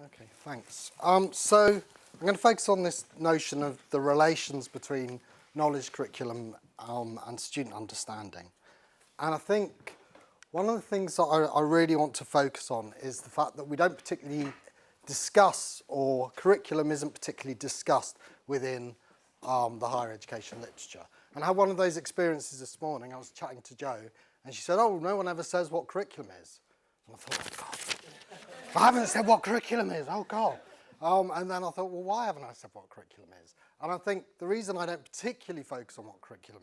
Okay, thanks. So I'm going to focus on this notion of the relations between knowledge curriculum and student understanding. And I think one of the things that I really want to focus on is the fact that we don't particularly discuss, or curriculum isn't particularly discussed within the higher education literature. And I had one of those experiences this morning. I was chatting to Jo, and she said, "Oh, no one ever says what curriculum is." And I thought, oh, God. I haven't said what curriculum is, oh God. And then I thought, well, why haven't I said what curriculum is? And I think the reason I don't particularly focus on what curriculum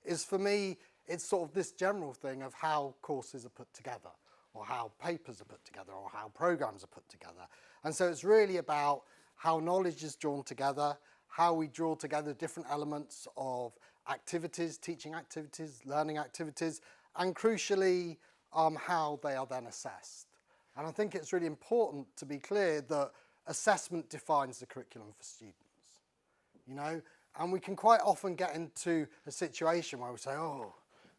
is for me, it's sort of this general thing of how courses are put together, or how papers are put together, or how programs are put together. And so it's really about how knowledge is drawn together, how we draw together different elements of activities, teaching activities, learning activities, and crucially, how they are then assessed. And I think it's really important to be clear that assessment defines the curriculum for students, you know, and we can quite often get into a situation where we say, oh,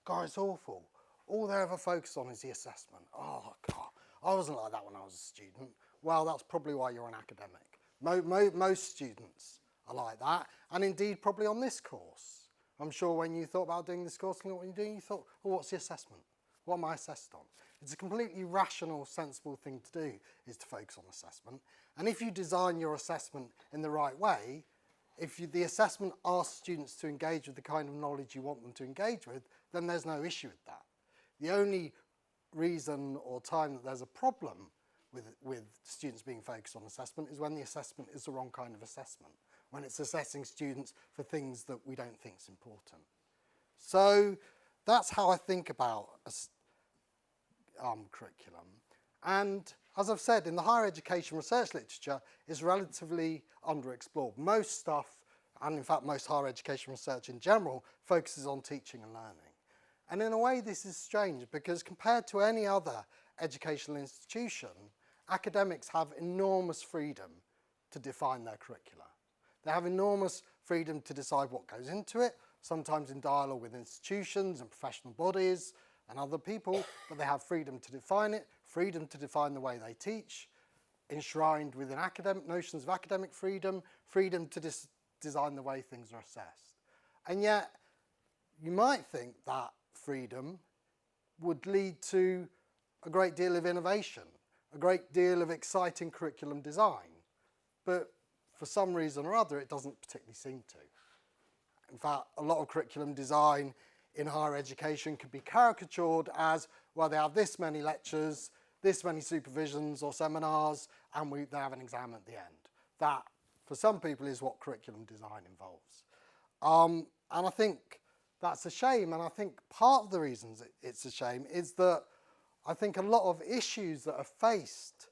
God, it's awful. All they ever focus on is the assessment. Oh, God, I wasn't like that when I was a student. Well, that's probably why you're an academic. Most students are like that, and indeed probably on this course. I'm sure when you thought about doing this course, what you're doing, you thought, well, what's the assessment? What am I assessed on? It's a completely rational, sensible thing to do, is to focus on assessment. And if you design your assessment in the right way, if the assessment asks students to engage with the kind of knowledge you want them to engage with, then there's no issue with that. The only reason or time that there's a problem with students being focused on assessment is when the assessment is the wrong kind of assessment, when it's assessing students for things that we don't think is important. So that's how I think about curriculum. And as I've said, in the higher education research literature, is relatively underexplored. Most stuff, and in fact most higher education research in general, focuses on teaching and learning. And in a way this is strange, because compared to any other educational institution, academics have enormous freedom to define their curricula. They have enormous freedom to decide what goes into it, sometimes in dialogue with institutions and professional bodies and other people, but they have freedom to define it, freedom to define the way they teach, enshrined within academic notions of academic freedom, freedom to design the way things are assessed. And yet, you might think that freedom would lead to a great deal of innovation, a great deal of exciting curriculum design, but for some reason or other, it doesn't particularly seem to. In fact, a lot of curriculum design in higher education could be caricatured as, well, they have this many lectures, this many supervisions or seminars, and they have an exam at the end. That, for some people, is what curriculum design involves. And I think that's a shame, and I think part of the reasons it's a shame is that I think a lot of issues that are faced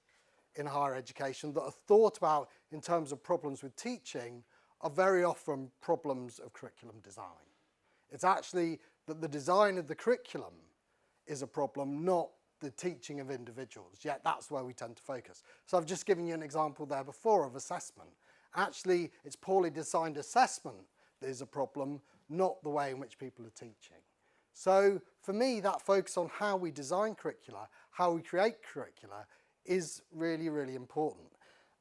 in higher education that are thought about in terms of problems with teaching are very often problems of curriculum design. It's actually that the design of the curriculum is a problem, not the teaching of individuals, yet that's where we tend to focus. So I've just given you an example there before of assessment. Actually, it's poorly designed assessment that is a problem, not the way in which people are teaching. So for me, that focus on how we design curricula, how we create curricula, is really, really important.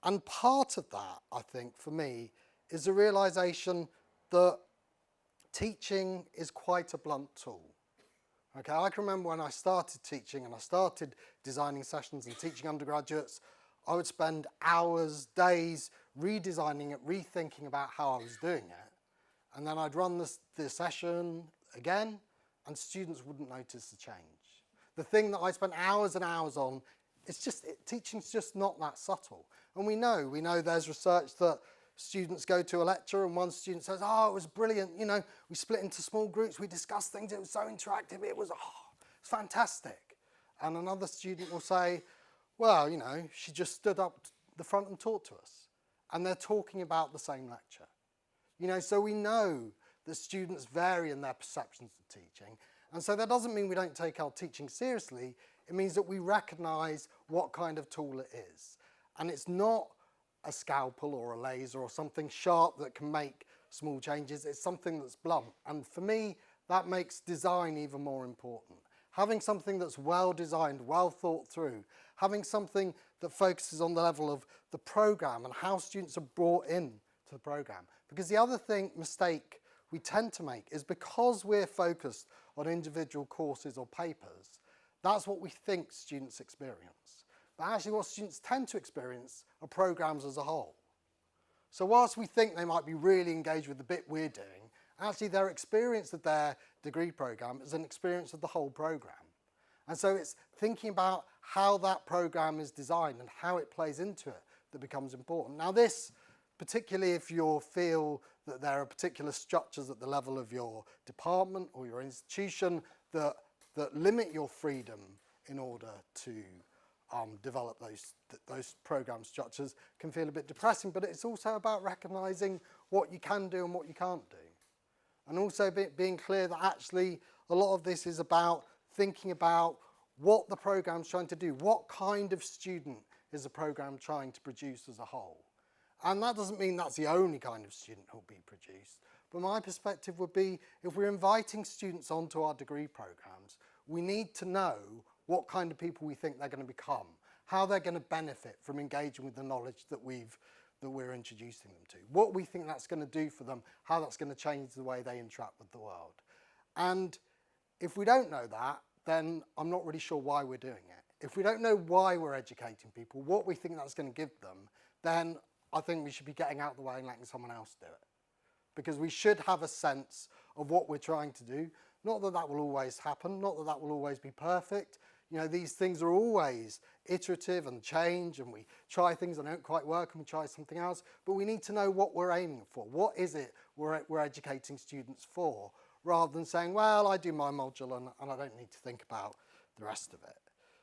And part of that, I think, for me, is the realization that teaching is quite a blunt tool. Okay, I can remember when I started teaching and I started designing sessions and teaching undergraduates, I would spend hours, days redesigning it, rethinking about how I was doing it. And then I'd run the session again and students wouldn't notice the change. The thing that I spent hours and hours on, teaching's just not that subtle. And we know there's research that students go to a lecture and one student says, oh, it was brilliant, you know, we split into small groups, we discussed things, it was so interactive, it was fantastic. And another student will say, well, you know, she just stood up the front and talked to us. And they're talking about the same lecture. You know, so we know that students vary in their perceptions of teaching. And so that doesn't mean we don't take our teaching seriously, it means that we recognise what kind of tool it is. And it's not a scalpel or a laser or something sharp that can make small changes. It's something that's blunt. And for me, that makes design even more important. having something that's well designed, well thought through, having something that focuses on the level of the program and how students are brought in to the program. Because the other mistake we tend to make is because we're focused on individual courses or papers, that's what we think students experience. But actually what students tend to experience are programs as a whole. So whilst we think they might be really engaged with the bit we're doing, actually their experience of their degree program is an experience of the whole program. And so it's thinking about how that program is designed and how it plays into it that becomes important. Now this, particularly if you feel that there are particular structures at the level of your department or your institution that limit your freedom in order to develop those program structures, can feel a bit depressing, but it's also about recognising what you can do and what you can't do. And also being clear that actually a lot of this is about thinking about what the program's trying to do, what kind of student is the program trying to produce as a whole. And that doesn't mean that's the only kind of student who will be produced, but my perspective would be if we're inviting students onto our degree programs, we need to know what kind of people we think they're going to become, how they're going to benefit from engaging with the knowledge that we're introducing them to, what we think that's going to do for them, how that's going to change the way they interact with the world. And if we don't know that, then I'm not really sure why we're doing it. If we don't know why we're educating people, what we think that's going to give them, then I think we should be getting out of the way and letting someone else do it. Because we should have a sense of what we're trying to do. Not that that will always happen, not that that will always be perfect. You know, these things are always iterative and change, and we try things that don't quite work and we try something else, but we need to know what we're aiming for. What is it we're educating students for, rather than saying, well, I do my module and I don't need to think about the rest of it.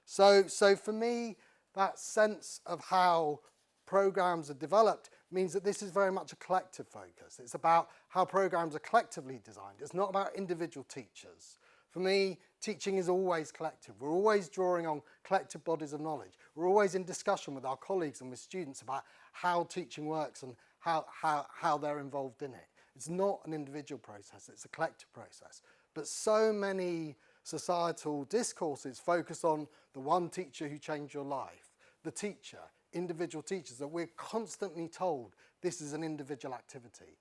So for me, that sense of how programs are developed means that this is very much a collective focus. It's about how programs are collectively designed. It's not about individual teachers. For me, teaching is always collective. We're always drawing on collective bodies of knowledge. We're always in discussion with our colleagues and with students about how teaching works and how they're involved in it. It's not an individual process, it's a collective process. But so many societal discourses focus on the one teacher who changed your life, the teacher, individual teachers, that we're constantly told this is an individual activity.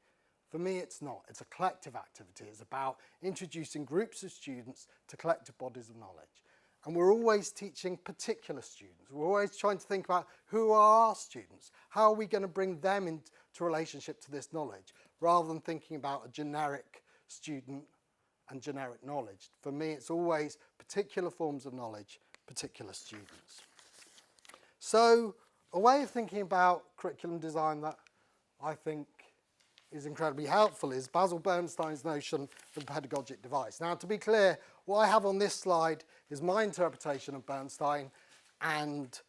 For me, it's not. It's a collective activity. It's about introducing groups of students to collective bodies of knowledge. And we're always teaching particular students. We're always trying to think about who are our students? How are we going to bring them into relationship to this knowledge, rather than thinking about a generic student and generic knowledge. For me, it's always particular forms of knowledge, particular students. So a way of thinking about curriculum design that I think is incredibly helpful is Basil Bernstein's notion of the pedagogic device. Now, to be clear, what I have on this slide is my interpretation of Bernstein, and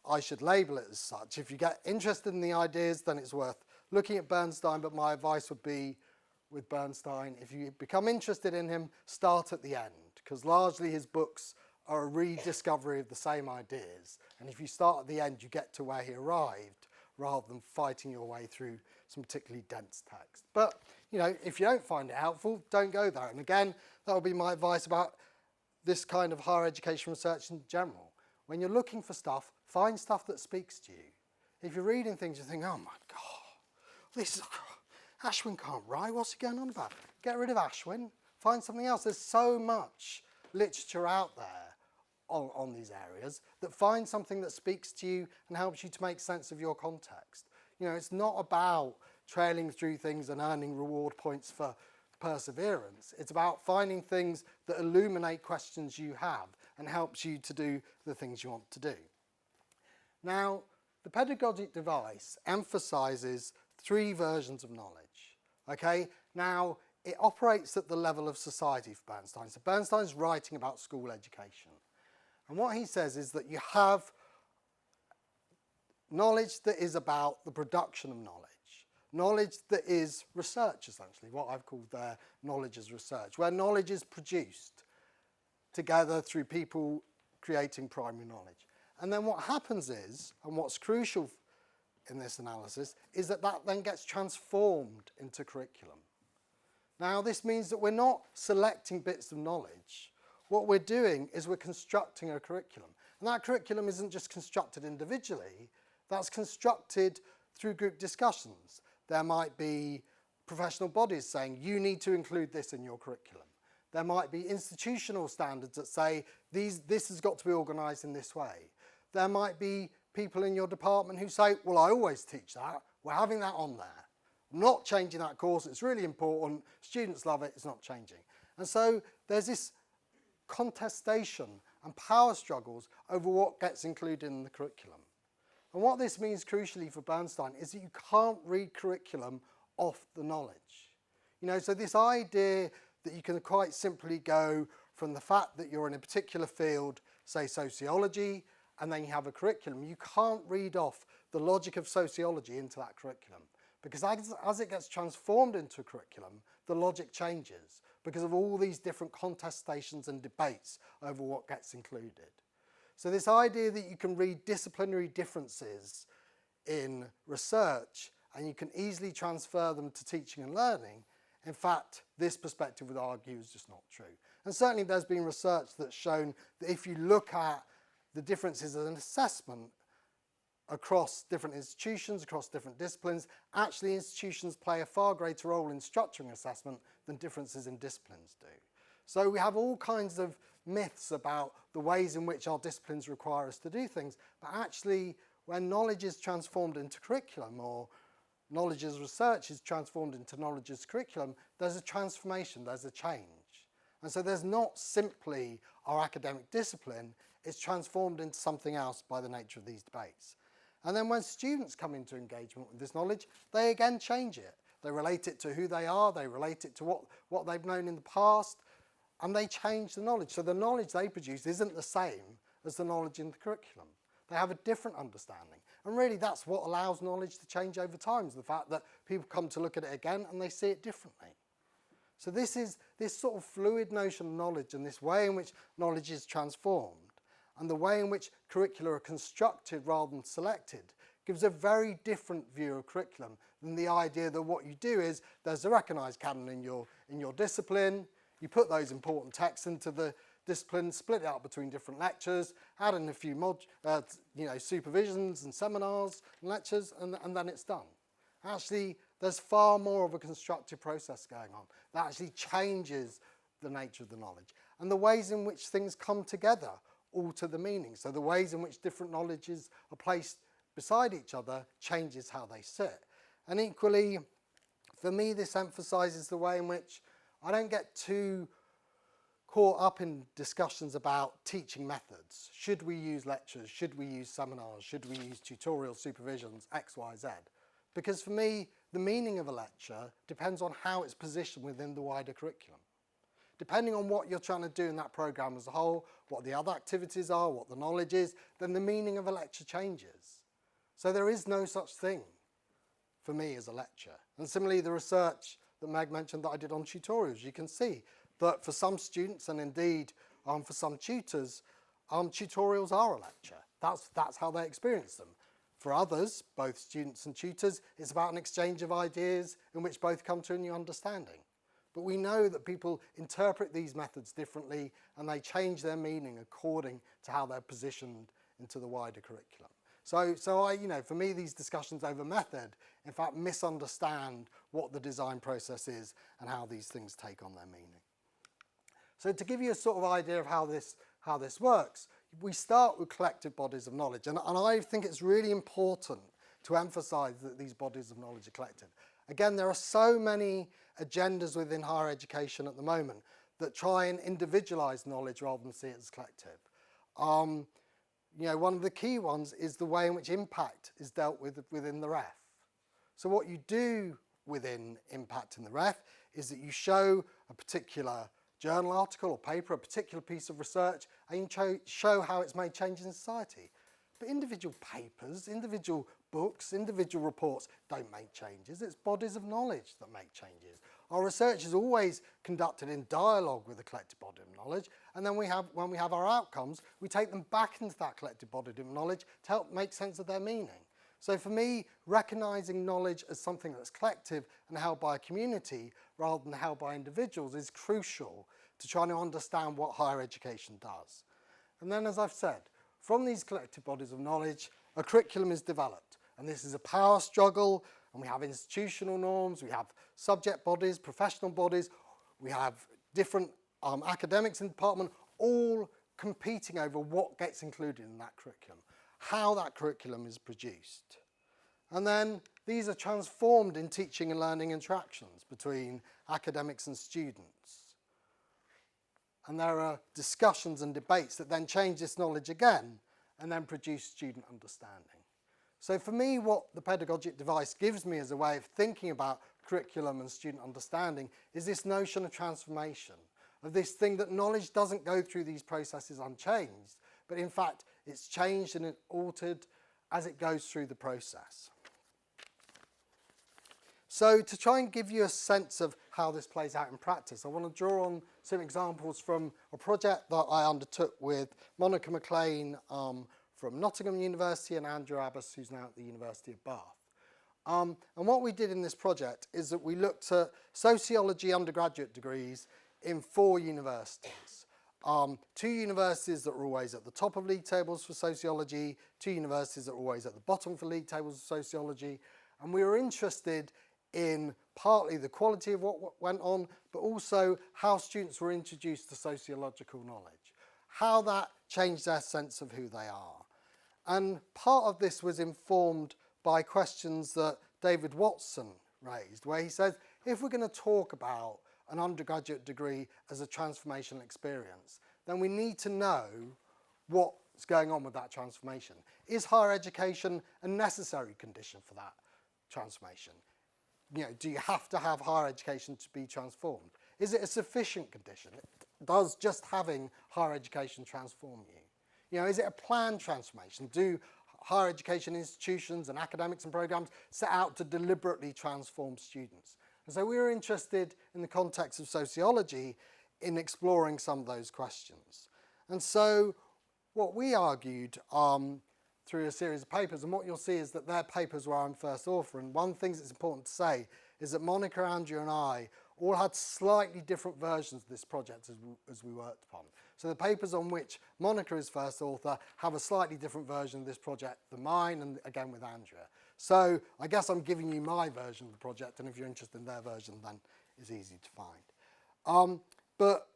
I should label it as such. If you get interested in the ideas, then it's worth looking at Bernstein, but my advice would be with Bernstein, if you become interested in him, start at the end, because largely his books are a rediscovery of the same ideas. And if you start at the end, you get to where he arrived, rather than fighting your way through some particularly dense text. But, you know, if you don't find it helpful, don't go there. And again, that would be my advice about this kind of higher education research in general. When you're looking for stuff, find stuff that speaks to you. If you're reading things, you think, oh my God, this is, Ashwin can't write, what's he going on about? Get rid of Ashwin, find something else. There's so much literature out there on these areas that finds something that speaks to you and helps you to make sense of your context. You know, it's not about trailing through things and earning reward points for perseverance. It's about finding things that illuminate questions you have and helps you to do the things you want to do. Now, the pedagogic device emphasizes 3 versions of knowledge. Okay? Now, it operates at the level of society for Bernstein. So Bernstein's writing about school education. And what he says is that you have knowledge that is about the production of knowledge that is research, essentially, what I've called there knowledge as research, where knowledge is produced together through people creating primary knowledge. And then what happens is, and what's crucial in this analysis, is that that then gets transformed into curriculum. Now, this means that we're not selecting bits of knowledge. what we're doing is we're constructing a curriculum. And that curriculum isn't just constructed individually, that's constructed through group discussions. There might be professional bodies saying, you need to include this in your curriculum. There might be institutional standards that say, this has got to be organised in this way. There might be people in your department who say, well, I always teach that, we're having that on there. I'm not changing that course, it's really important, students love it, it's not changing. And so there's this contestation and power struggles over what gets included in the curriculum. And what this means crucially for Bernstein is that you can't read curriculum off the knowledge. You know, so this idea that you can quite simply go from the fact that you're in a particular field, say sociology, and then you have a curriculum, you can't read off the logic of sociology into that curriculum. Because as it gets transformed into a curriculum, the logic changes because of all these different contestations and debates over what gets included. So this idea that you can read disciplinary differences in research and you can easily transfer them to teaching and learning, in fact, this perspective would argue is just not true. And certainly there's been research that's shown that if you look at the differences in assessment across different institutions, across different disciplines, actually institutions play a far greater role in structuring assessment than differences in disciplines do. So we have all kinds of myths about the ways in which our disciplines require us to do things, but actually when knowledge is transformed into curriculum or knowledge as research is transformed into knowledge as curriculum, there's a transformation, there's a change. And so there's not simply our academic discipline, it's transformed into something else by the nature of these debates. And then when students come into engagement with this knowledge, they again change it. They relate it to who they are, they relate it to what they've known in the past, and they change the knowledge. So the knowledge they produce isn't the same as the knowledge in the curriculum. They have a different understanding. And really that's what allows knowledge to change over time, is the fact that people come to look at it again and they see it differently. So this is this sort of fluid notion of knowledge and this way in which knowledge is transformed and the way in which curricula are constructed rather than selected gives a very different view of curriculum than the idea that what you do is there's a recognised canon in your discipline, you put those important texts into the discipline, split it up between different lectures, add in a few supervisions and seminars and lectures, and then it's done. Actually, there's far more of a constructive process going on that actually changes the nature of the knowledge. And the ways in which things come together alter the meaning. So the ways in which different knowledges are placed beside each other changes how they sit. And equally, for me, this emphasises the way in which I don't get too caught up in discussions about teaching methods. Should we use lectures? Should we use seminars? Should we use tutorial supervisions, X, Y, Z? Because for me, the meaning of a lecture depends on how it's positioned within the wider curriculum. Depending on what you're trying to do in that programme as a whole, what the other activities are, what the knowledge is, then the meaning of a lecture changes. So there is no such thing for me as a lecture. And similarly, the research that Meg mentioned that I did on tutorials, you can see that for some students and indeed for some tutors, tutorials are a lecture. That's how they experience them. For others, both students and tutors, it's about an exchange of ideas in which both come to a new understanding. But we know that people interpret these methods differently and they change their meaning according to how they're positioned into the wider curriculum. So for me, these discussions over method, in fact, misunderstand what the design process is and how these things take on their meaning. So to give you a sort of idea of how this works, we start with collective bodies of knowledge. And I think it's really important to emphasise that these bodies of knowledge are collective. Again, there are so many agendas within higher education at the moment that try and individualise knowledge rather than see it as collective. One of the key ones is the way in which impact is dealt with within the ref. So what you do within impact in the ref is that you show a particular journal article or paper, a particular piece of research, and you show how it's made changes in society. But individual papers, individual books, individual reports don't make changes. It's bodies of knowledge that make changes. Our research is always conducted in dialogue with a collective body of knowledge, and then when we have our outcomes, we take them back into that collective body of knowledge to help make sense of their meaning. So for me, recognising knowledge as something that's collective and held by a community rather than held by individuals is crucial to try to understand what higher education does. And then, as I've said, from these collective bodies of knowledge, a curriculum is developed. And this is a power struggle, and we have institutional norms, we have subject bodies, professional bodies, we have different academics in the department, all competing over what gets included in that curriculum, how that curriculum is produced. And then these are transformed in teaching and learning interactions between academics and students. And there are discussions and debates that then change this knowledge again and then produce student understanding. So for me, what the pedagogic device gives me as a way of thinking about curriculum and student understanding is this notion of transformation, of this thing that knowledge doesn't go through these processes unchanged, but in fact it's changed and altered as it goes through the process. So to try and give you a sense of how this plays out in practice, I want to draw on some examples from a project that I undertook with Monica McLean from Nottingham University and Andrew Abbas, who's now at the University of Bath. And what we did in this project is that we looked at sociology undergraduate degrees in 4 universities. 2 universities that were always at the top of league tables for sociology, 2 universities that were always at the bottom for league tables for sociology, and we were interested in partly the quality of what went on, but also how students were introduced to sociological knowledge, how that changed their sense of who they are. And part of this was informed by questions that David Watson raised, where he says, if we're going to talk about an undergraduate degree as a transformational experience, then we need to know what's going on with that transformation. Is higher education a necessary condition for that transformation? Do you have to have higher education to be transformed? Is it a sufficient condition? Does just having higher education transform you? Is it a planned transformation? Do higher education institutions and academics and programs set out to deliberately transform students? And so we were interested in the context of sociology in exploring some of those questions. And so what we argued through a series of papers, and what you'll see is that their papers were I'm first author, and one thing that's important to say is that Monica, Andrew and I all had slightly different versions of this project as we worked upon. So the papers on which Monica is first author have a slightly different version of this project than mine, and again with Andrea. So I guess I'm giving you my version of the project, and if you're interested in their version, then it's easy to find. But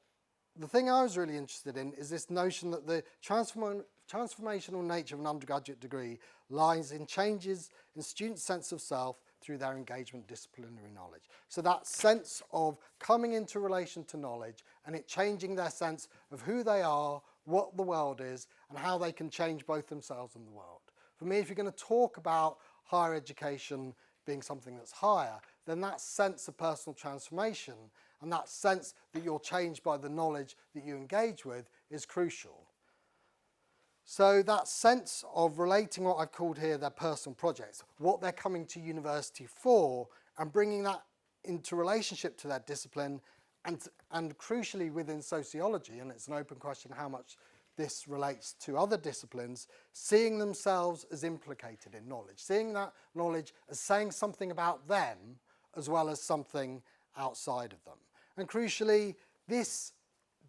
the thing I was really interested in is this notion that the transformational nature of an undergraduate degree lies in changes in students' sense of self through their engagement with disciplinary knowledge. So that sense of coming into relation to knowledge and it changing their sense of who they are, what the world is, and how they can change both themselves and the world. For me, if you're going to talk about higher education being something that's higher, then that sense of personal transformation and that sense that you're changed by the knowledge that you engage with is crucial. So that sense of relating what I've called here their personal projects, what they're coming to university for, and bringing that into relationship to their discipline, and crucially within sociology, and it's an open question how much this relates to other disciplines, seeing themselves as implicated in knowledge, seeing that knowledge as saying something about them as well as something outside of them. And crucially, this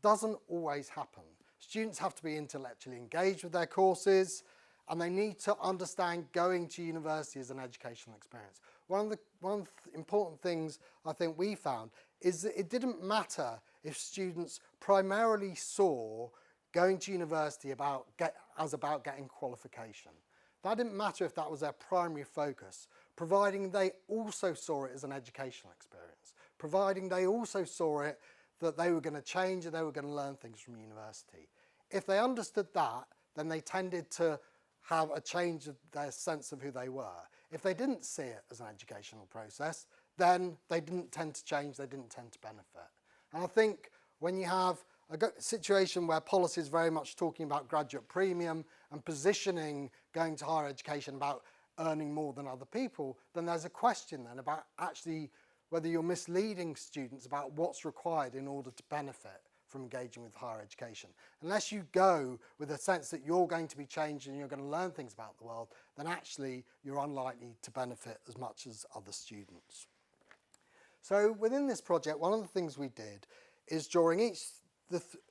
doesn't always happen. Students have to be intellectually engaged with their courses, and they need to understand going to university as an educational experience. One of the important things I think we found is that it didn't matter if students primarily saw going to university as about getting qualification. That didn't matter if that was their primary focus, providing they also saw it as an educational experience, providing they also saw it that they were going to change and they were going to learn things from university. If they understood that, then they tended to have a change of their sense of who they were. If they didn't see it as an educational process, then they didn't tend to change, they didn't tend to benefit. And I think when you have a situation where policy is very much talking about graduate premium and positioning going to higher education about earning more than other people, then there's a question then about actually whether you're misleading students about what's required in order to benefit from engaging with higher education. Unless you go with a sense that you're going to be changed and you're going to learn things about the world, then actually you're unlikely to benefit as much as other students. So within this project, one of the things we did is during each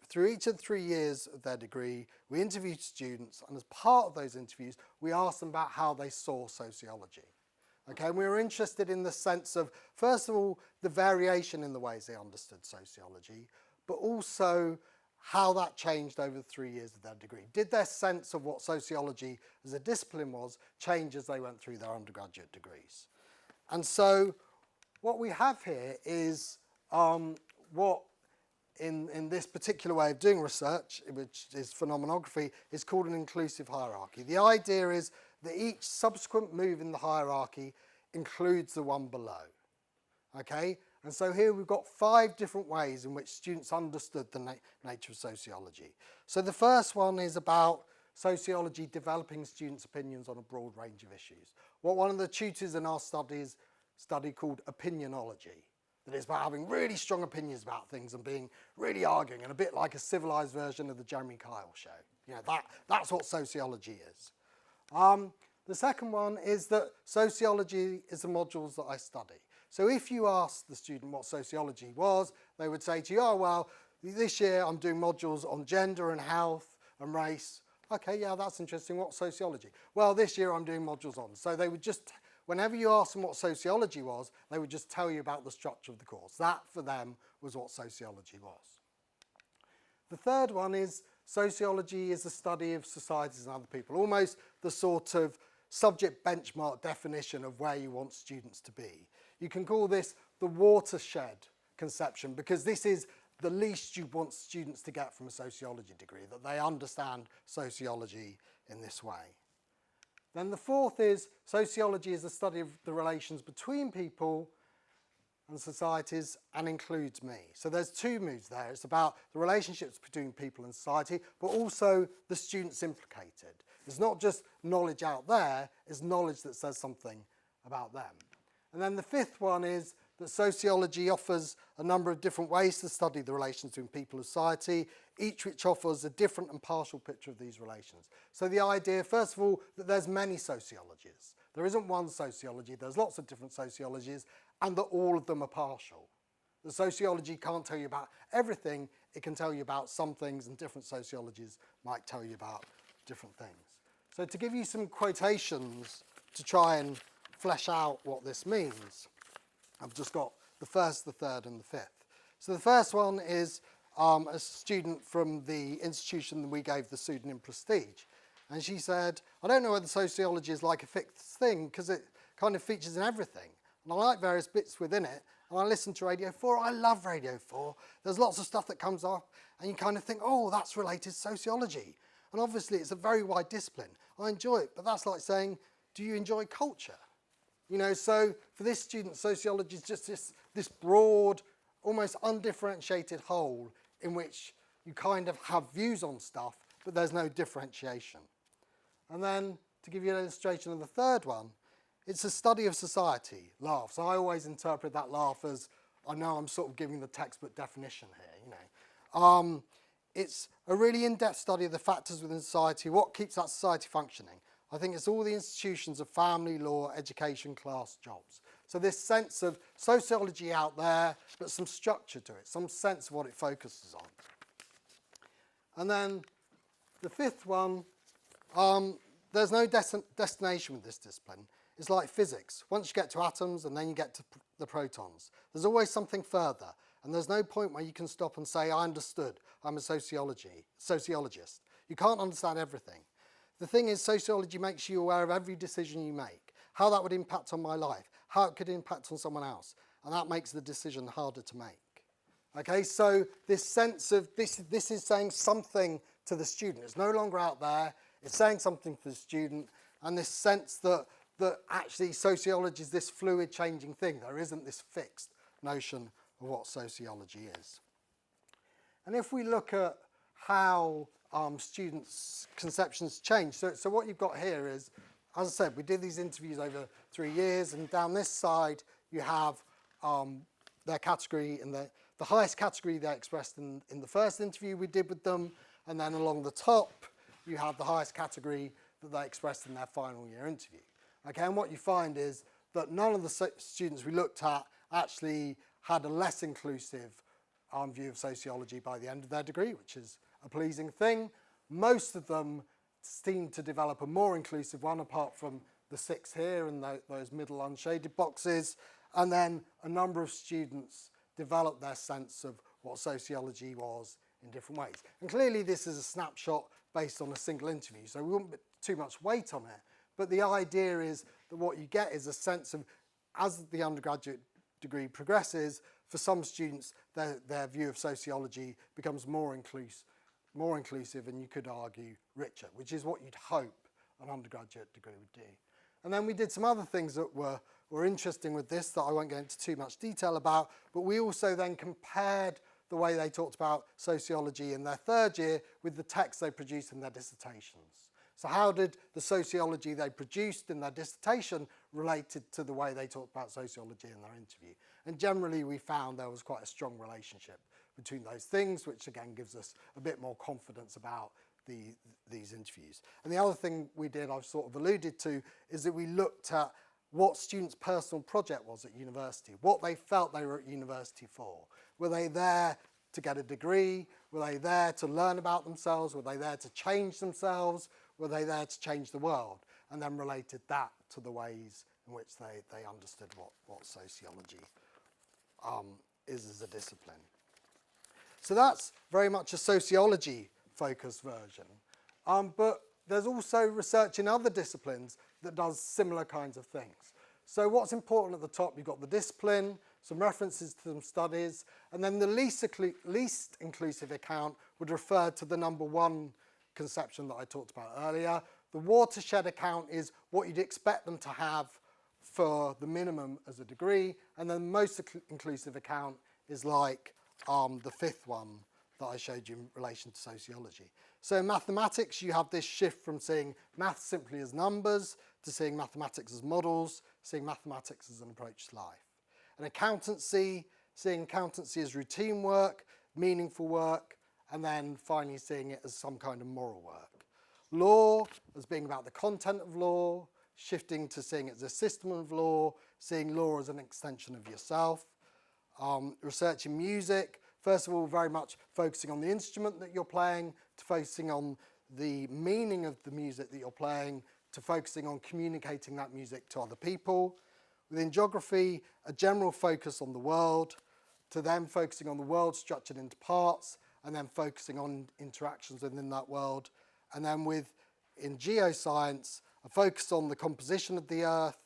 through each of the 3 years of their degree, we interviewed students, and as part of those interviews, we asked them about how they saw sociology. Okay, and we were interested in the sense of, first of all, the variation in the ways they understood sociology, but also how that changed over the 3 years of their degree. Did their sense of what sociology as a discipline was change as they went through their undergraduate degrees? And so what we have here is what in this particular way of doing research, which is phenomenography, is called an inclusive hierarchy. The idea is that each subsequent move in the hierarchy includes the one below. Okay? And so here we've got 5 different ways in which students understood the nature of sociology. So the first one is about sociology developing students' opinions on a broad range of issues. What one of the tutors in our study called opinionology. That is about having really strong opinions about things and being really arguing, and a bit like a civilized version of the Jeremy Kyle show. You know, that's what sociology is. The second one is that sociology is the modules that I study. So if you ask the student what sociology was, they would say to you, oh, well, this year I'm doing modules on gender and health and race. Okay, yeah, that's interesting. What's sociology? Well, this year I'm doing modules on. So they would just, whenever you asked them what sociology was, they would just tell you about the structure of the course. That, for them, was what sociology was. The third one is sociology is the study of societies and other people, almost the sort of subject benchmark definition of where you want students to be. You can call this the watershed conception, because this is the least you want students to get from a sociology degree, that they understand sociology in this way. Then the fourth is sociology is the study of the relations between people and societies and includes me. So there's 2 moves there. It's about the relationships between people and society, but also the students implicated. It's not just knowledge out there, it's knowledge that says something about them. And then the 5th one is that sociology offers a number of different ways to study the relations between people and society, each which offers a different and partial picture of these relations. So the idea, first of all, that there's many sociologies. There isn't one sociology, there's lots of different sociologies, and that all of them are partial. The sociology can't tell you about everything, it can tell you about some things, and different sociologies might tell you about different things. So to give you some quotations to try and flesh out what this means, I've just got the first, the third, and the 5th. So the first one is a student from the institution that we gave the pseudonym Prestige. And she said, I don't know whether sociology is like a fixed thing because it kind of features in everything. And I like various bits within it. And I listen to Radio 4. I love Radio 4. There's lots of stuff that comes up and you kind of think, oh, that's related to sociology. And obviously it's a very wide discipline. I enjoy it, but that's like saying, do you enjoy culture? You know, so for this student, sociology is just this broad, almost undifferentiated whole in which you kind of have views on stuff, but there's no differentiation. And then, to give you an illustration of the third one, it's a study of society, laugh. So I always interpret that laugh as, I know I'm sort of giving the textbook definition here, you know. It's a really in-depth study of the factors within society, what keeps that society functioning. I think it's all the institutions of family, law, education, class, jobs. So this sense of sociology out there, but some structure to it, some sense of what it focuses on. And then the 5th one, there's no destination with this discipline. It's like physics. Once you get to atoms and then you get to the protons, there's always something further. And there's no point where you can stop and say, I understood, I'm a sociologist. You can't understand everything. The thing is, sociology makes you aware of every decision you make, how that would impact on my life, how it could impact on someone else, and that makes the decision harder to make. Okay, so this sense of this is saying something to the student. It's no longer out there, it's saying something to the student, and this sense that actually sociology is this fluid, changing thing. There isn't this fixed notion of what sociology is. And if we look at how students' conceptions change. So what you've got here is, as I said, we did these interviews over 3 years, and down this side you have their category, and the highest category they expressed in the first interview we did with them, and then along the top you have the highest category that they expressed in their final year interview. Okay, and what you find is that none of the students we looked at actually had a less inclusive view of sociology by the end of their degree, which is a pleasing thing. Most of them seem to develop a more inclusive one, apart from the 6 here and those middle unshaded boxes. And then a number of students develop their sense of what sociology was in different ways. And clearly this is a snapshot based on a single interview, so we wouldn't put too much weight on it. But the idea is that what you get is a sense of, as the undergraduate degree progresses, for some students their view of sociology becomes more inclusive, and you could argue richer, which is what you'd hope an undergraduate degree would do. And then we did some other things that were interesting with this that I won't go into too much detail about, but we also then compared the way they talked about sociology in their 3rd year with the text they produced in their dissertations. So how did the sociology they produced in their dissertation related to the way they talked about sociology in their interview? And generally we found there was quite a strong relationship between those things, which again gives us a bit more confidence about these interviews. And the other thing we did, I've sort of alluded to, is that we looked at what students' personal project was at university, what they felt they were at university for. Were they there to get a degree? Were they there to learn about themselves? Were they there to change themselves? Were they there to change the world? And then related that to the ways in which they understood what sociology is as a discipline. So that's very much a sociology-focused version. But there's also research in other disciplines that does similar kinds of things. So what's important at the top, you've got the discipline, some references to some studies, and then the least inclusive account would refer to the number 1 conception that I talked about earlier. The watershed account is what you'd expect them to have for the minimum as a degree, and then the most inclusive account is like the 5th one that I showed you in relation to sociology. So in mathematics, you have this shift from seeing maths simply as numbers to seeing mathematics as models, seeing mathematics as an approach to life. And accountancy, seeing accountancy as routine work, meaningful work, and then finally seeing it as some kind of moral work. Law as being about the content of law, shifting to seeing it as a system of law, seeing law as an extension of yourself. Research in music, first of all, very much focusing on the instrument that you're playing, to focusing on the meaning of the music that you're playing, to focusing on communicating that music to other people. Within geography, a general focus on the world, to then focusing on the world structured into parts, and then focusing on interactions within that world. And then in geoscience, a focus on the composition of the Earth,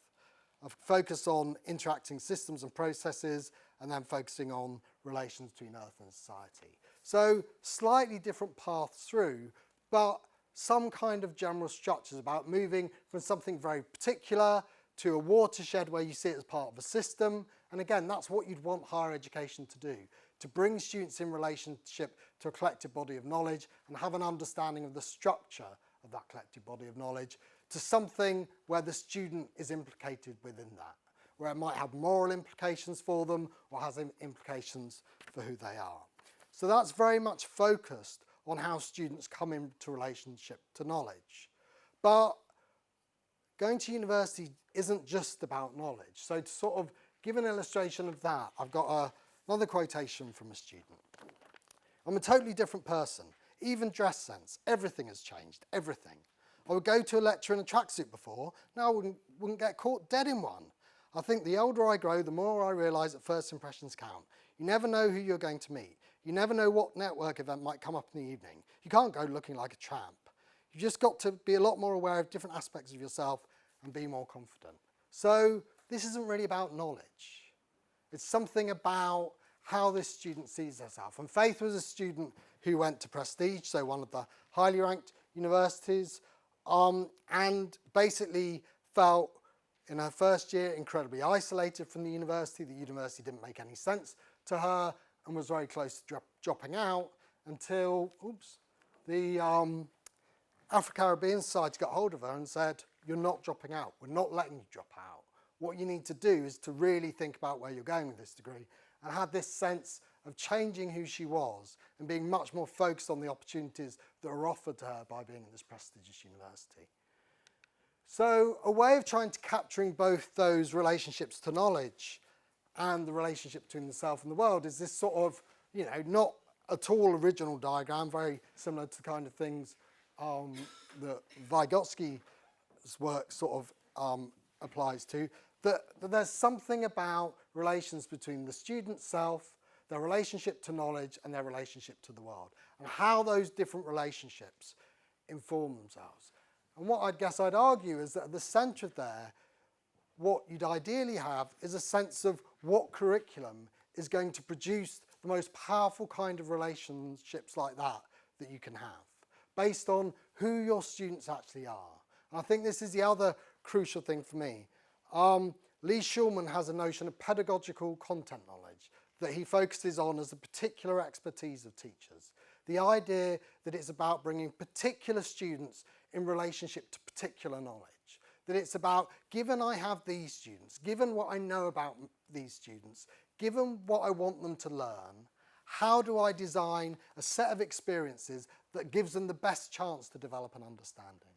a focus on interacting systems and processes, and then focusing on relations between Earth and society. So slightly different paths through, but some kind of general structures about moving from something very particular to a watershed where you see it as part of a system. And again, that's what you'd want higher education to do, to bring students in relationship to a collective body of knowledge and have an understanding of the structure of that collective body of knowledge, to something where the student is implicated within that, where it might have moral implications for them or has implications for who they are. So that's very much focused on how students come into relationship to knowledge. But going to university isn't just about knowledge. So to sort of give an illustration of that, I've got another quotation from a student. I'm a totally different person, even dress sense, everything has changed, everything. I would go to a lecture in a tracksuit before, now I wouldn't get caught dead in one. I think the older I grow, the more I realise that first impressions count. You never know who you're going to meet. You never know what network event might come up in the evening. You can't go looking like a tramp. You've just got to be a lot more aware of different aspects of yourself and be more confident. So this isn't really about knowledge. It's something about how this student sees herself. And Faith was a student who went to Prestige, so one of the highly ranked universities, and basically felt in her first year incredibly isolated from the university. The university didn't make any sense to her and was very close to dropping out until, the Afro-Caribbean Society got hold of her and said, you're not dropping out, we're not letting you drop out. What you need to do is to really think about where you're going with this degree, and had this sense of changing who she was and being much more focused on the opportunities that were offered to her by being at this prestigious university. So a way of trying to capturing both those relationships to knowledge and the relationship between the self and the world is this sort of not at all original diagram, very similar to the kind of things that Vygotsky's work sort of applies to, that there's something about relations between the student self, their relationship to knowledge, and their relationship to the world, and how those different relationships inform themselves. And what I guess I'd argue is that at the centre of there, what you'd ideally have is a sense of what curriculum is going to produce the most powerful kind of relationships like that you can have, based on who your students actually are. And I think this is the other crucial thing for me. Lee Schulman has a notion of pedagogical content knowledge that he focuses on as a particular expertise of teachers. The idea that it's about bringing particular students in relationship to particular knowledge. That it's about, given I have these students, given what I know about these students, given what I want them to learn, how do I design a set of experiences that gives them the best chance to develop an understanding?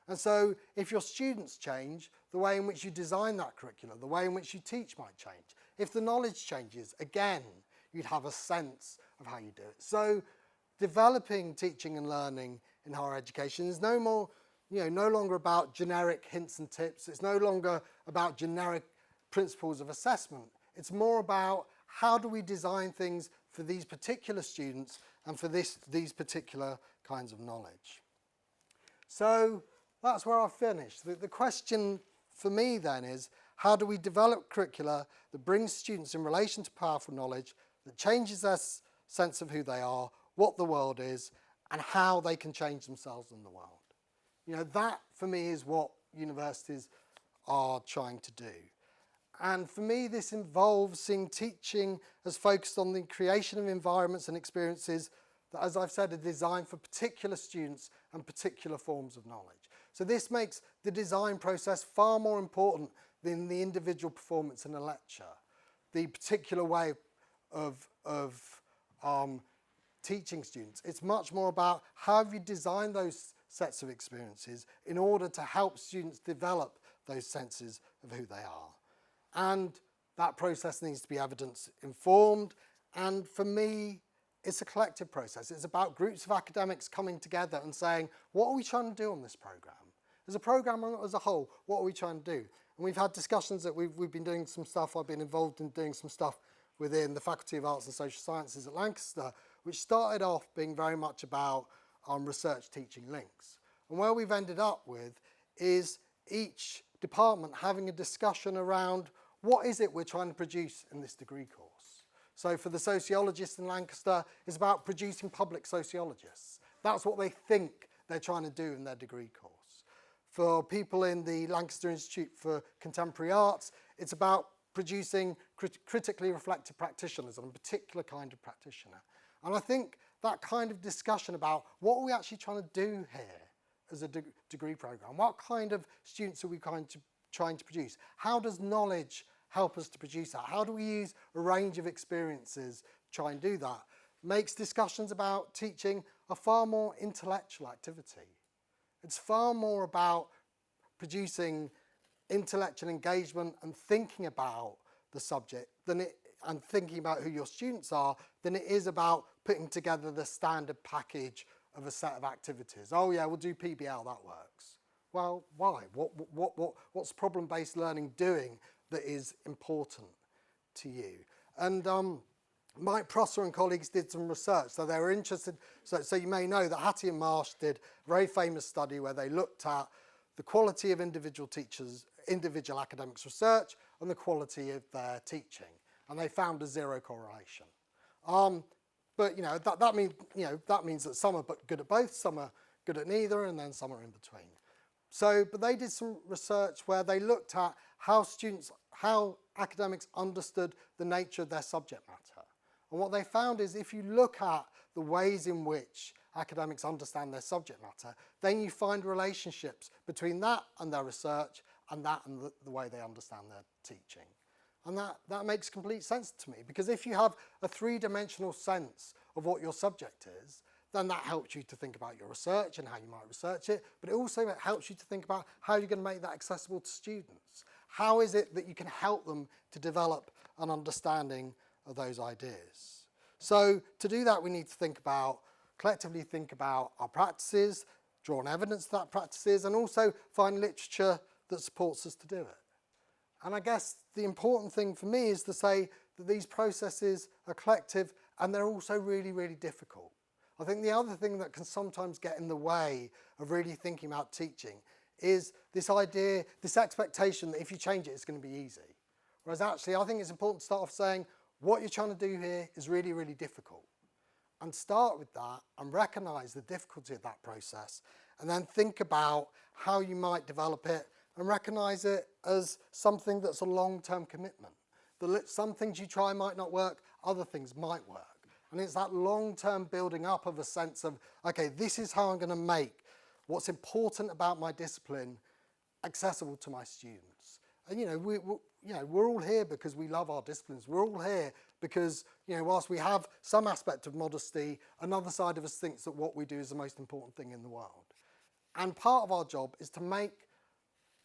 And so if your students change, the way in which you design that curriculum, the way in which you teach might change. If the knowledge changes, again, you'd have a sense of how you do it. So developing teaching and learning in higher education is no longer about generic hints and tips. It's no longer about generic principles of assessment. It's more about how do we design things for these particular students and for these particular kinds of knowledge. So that's where I've finished. The question for me then is, how do we develop curricula that brings students in relation to powerful knowledge, that changes their sense of who they are, what the world is, and how they can change themselves in the world? That for me is what universities are trying to do. And for me, this involves seeing teaching as focused on the creation of environments and experiences that, as I've said, are designed for particular students and particular forms of knowledge. So this makes the design process far more important than the individual performance in a lecture, the particular way of teaching students. It's much more about how have you designed those sets of experiences in order to help students develop those senses of who they are. And that process needs to be evidence informed. And for me, it's a collective process. It's about groups of academics coming together and saying, what are we trying to do on this programme? As a programme as a whole, what are we trying to do? And we've had discussions that we've been doing some stuff. I've been involved in doing some stuff within the Faculty of Arts and Social Sciences at Lancaster, which started off being very much about research teaching links. And where we've ended up with is each department having a discussion around what is it we're trying to produce in this degree course. So for the sociologists in Lancaster, it's about producing public sociologists. That's what they think they're trying to do in their degree course. For people in the Lancaster Institute for Contemporary Arts, it's about producing critically reflective practitioners and a particular kind of practitioner. And I think that kind of discussion about what are we actually trying to do here as a degree programme, what kind of students are we trying to produce, how does knowledge help us to produce that, how do we use a range of experiences to try and do that, makes discussions about teaching a far more intellectual activity. It's far more about producing intellectual engagement and thinking about the subject and thinking about who your students are than it is about putting together the standard package of a set of activities. Oh yeah, we'll do PBL, that works. Well, why? What's problem-based learning doing that is important to you? And Mike Prosser and colleagues did some research, so they were interested. So you may know that Hattie and Marsh did a very famous study where they looked at the quality of individual teachers, individual academics' research, and the quality of their teaching, and they found a zero correlation. But that means that some are good at both, some are good at neither, and then some are in between. But they did some research where they looked at how academics understood the nature of their subject matter. And what they found is if you look at the ways in which academics understand their subject matter, then you find relationships between that and their research and that and the way they understand their teaching. And that makes complete sense to me, because if you have a three-dimensional sense of what your subject is, then that helps you to think about your research and how you might research it, but it also helps you to think about how you're going to make that accessible to students. How is it that you can help them to develop an understanding of those ideas? So to do that, we need to collectively think about our practices, draw on evidence that practices, and also find literature that supports us to do it. And I guess the important thing for me is to say that these processes are collective and they're also really, really difficult. I think the other thing that can sometimes get in the way of really thinking about teaching is this idea, this expectation that if you change it, it's going to be easy. Whereas actually, I think it's important to start off saying, what you're trying to do here is really, really difficult. And start with that and recognise the difficulty of that process, and then think about how you might develop it and recognise it as something that's a long-term commitment. That some things you try might not work, other things might work. And it's that long-term building up of a sense of, okay, this is how I'm going to make what's important about my discipline accessible to my students. And we're all here because we love our disciplines. We're all here because, whilst we have some aspect of modesty, another side of us thinks that what we do is the most important thing in the world. And part of our job is to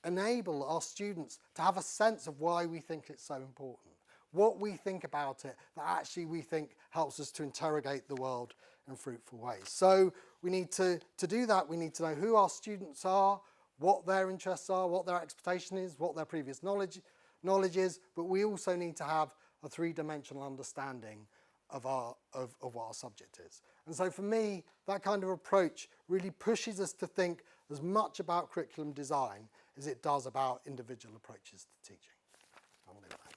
enable our students to have a sense of why we think it's so important, what we think about it that actually we think helps us to interrogate the world in fruitful ways. So we need to do that, we need to know who our students are, what their interests are, what their expectation is, what their previous knowledge is, but we also need to have a three-dimensional understanding of what our subject is. And so for me, that kind of approach really pushes us to think as much about curriculum design as it does about individual approaches to teaching. I'll leave it there.